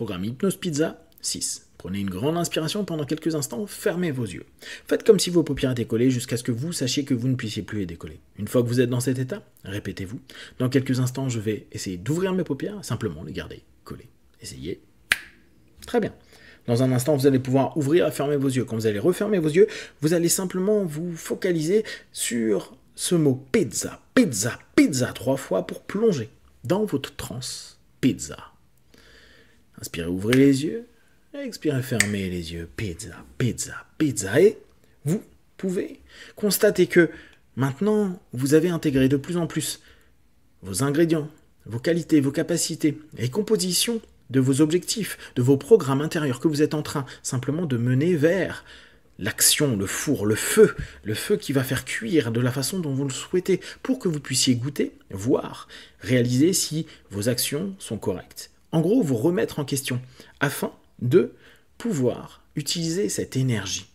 Programme Hypnose Pizza 6. Prenez une grande inspiration pendant quelques instants, fermez vos yeux. Faites comme si vos paupières étaient collées jusqu'à ce que vous sachiez que vous ne puissiez plus les décoller. Une fois que vous êtes dans cet état, répétez-vous. Dans quelques instants, je vais essayer d'ouvrir mes paupières, simplement les garder collées. Essayez. Très bien. Dans un instant, vous allez pouvoir ouvrir et fermer vos yeux. Quand vous allez refermer vos yeux, vous allez simplement vous focaliser sur ce mot pizza, pizza, pizza 3 fois pour plonger dans votre transe pizza. Inspirez, ouvrez les yeux. Expirez, fermez les yeux. Pizza, pizza, pizza. Et vous pouvez constater que maintenant, vous avez intégré de plus en plus vos ingrédients, vos qualités, vos capacités et compositions de vos objectifs, de vos programmes intérieurs que vous êtes en train simplement de mener vers l'action, le four, le feu qui va faire cuire de la façon dont vous le souhaitez pour que vous puissiez goûter, voir, réaliser si vos actions sont correctes. En gros, vous remettre en question afin de pouvoir utiliser cette énergie.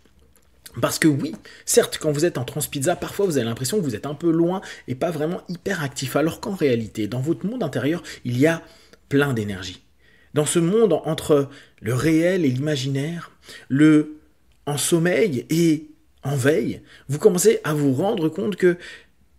Parce que oui, certes, quand vous êtes en transe pizza, parfois vous avez l'impression que vous êtes un peu loin et pas vraiment hyper actif, alors qu'en réalité, dans votre monde intérieur, il y a plein d'énergie. Dans ce monde entre le réel et l'imaginaire, le en sommeil et en veille, vous commencez à vous rendre compte que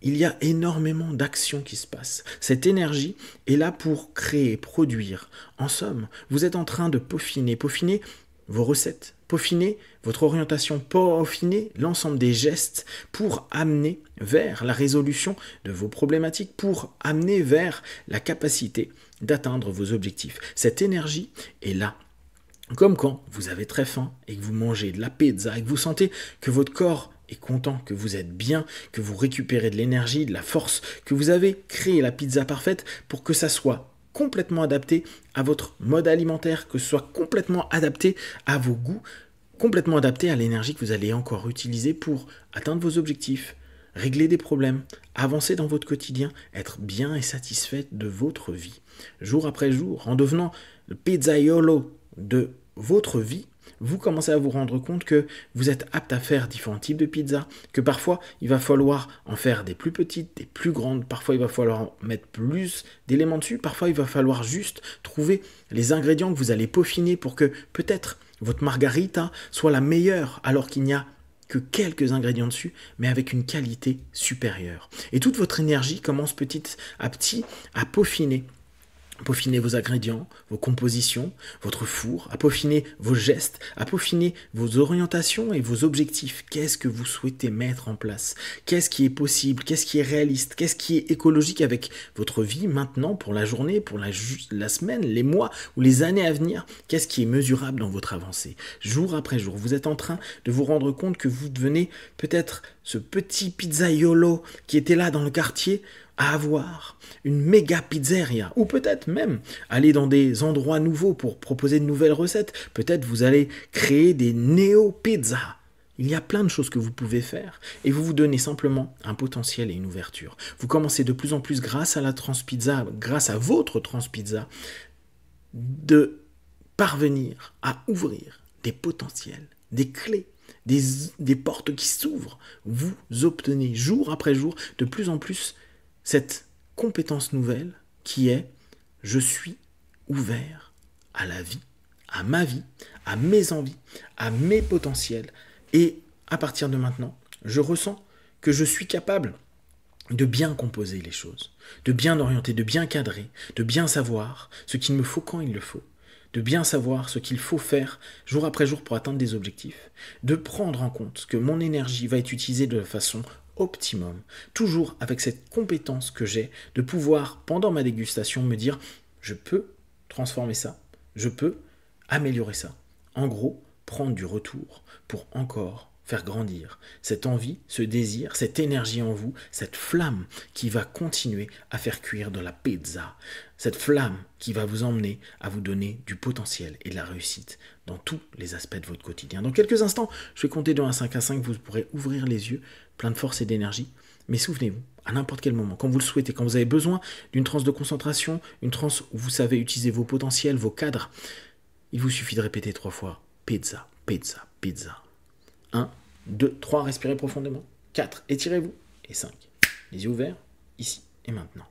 il y a énormément d'actions qui se passent. Cette énergie est là pour créer, produire. En somme, vous êtes en train de peaufiner vos recettes, peaufiner votre orientation, peaufiner l'ensemble des gestes pour amener vers la résolution de vos problématiques, pour amener vers la capacité d'atteindre vos objectifs. Cette énergie est là. Comme quand vous avez très faim et que vous mangez de la pizza et que vous sentez que votre corps est content, que vous êtes bien, que vous récupérez de l'énergie, de la force, que vous avez créé la pizza parfaite pour que ça soit complètement adapté à votre mode alimentaire, que ce soit complètement adapté à vos goûts, complètement adapté à l'énergie que vous allez encore utiliser pour atteindre vos objectifs, régler des problèmes, avancer dans votre quotidien, être bien et satisfait de votre vie. Jour après jour, en devenant le pizzaiolo de votre vie, vous commencez à vous rendre compte que vous êtes apte à faire différents types de pizzas, que parfois il va falloir en faire des plus petites, des plus grandes, parfois il va falloir mettre plus d'éléments dessus, parfois il va falloir juste trouver les ingrédients que vous allez peaufiner pour que peut-être votre margarita soit la meilleure alors qu'il n'y a que quelques ingrédients dessus, mais avec une qualité supérieure. Et toute votre énergie commence petit à petit à peaufiner vos ingrédients, vos compositions, votre four, à peaufiner vos gestes, à peaufiner vos orientations et vos objectifs. Qu'est-ce que vous souhaitez mettre en place? Qu'est-ce qui est possible? Qu'est-ce qui est réaliste? Qu'est-ce qui est écologique avec votre vie maintenant, pour la journée, pour la semaine, les mois ou les années à venir? Qu'est-ce qui est mesurable dans votre avancée? Jour après jour, vous êtes en train de vous rendre compte que vous devenez peut-être ce petit pizzaiolo qui était là dans le quartier, à avoir une méga pizzeria, ou peut-être même aller dans des endroits nouveaux pour proposer de nouvelles recettes. Peut-être vous allez créer des néo-pizzas. Il y a plein de choses que vous pouvez faire et vous vous donnez simplement un potentiel et une ouverture. Vous commencez de plus en plus grâce à la transpizza, grâce à votre transpizza, de parvenir à ouvrir des potentiels, des clés, des portes qui s'ouvrent. Vous obtenez jour après jour de plus en plus cette compétence nouvelle qui est « je suis ouvert à la vie, à ma vie, à mes envies, à mes potentiels. Et à partir de maintenant, je ressens que je suis capable de bien composer les choses, de bien orienter, de bien cadrer, de bien savoir ce qu'il me faut quand il le faut, de bien savoir ce qu'il faut faire jour après jour pour atteindre des objectifs, de prendre en compte que mon énergie va être utilisée de façon optimum, toujours avec cette compétence que j'ai de pouvoir, pendant ma dégustation, me dire « je peux transformer ça, je peux améliorer ça ». En gros, prendre du retour pour encore faire grandir cette envie, ce désir, cette énergie en vous, cette flamme qui va continuer à faire cuire de la pizza, cette flamme qui va vous emmener à vous donner du potentiel et de la réussite dans tous les aspects de votre quotidien. Dans quelques instants, je vais compter de 1 à 5 à 5, vous pourrez ouvrir les yeux, plein de force et d'énergie, mais souvenez-vous, à n'importe quel moment, quand vous le souhaitez, quand vous avez besoin d'une transe de concentration, une transe où vous savez utiliser vos potentiels, vos cadres, il vous suffit de répéter 3 fois pizza, pizza, pizza. 1, 2, 3, respirez profondément. 4, étirez-vous. Et 5, les yeux ouverts, ici et maintenant.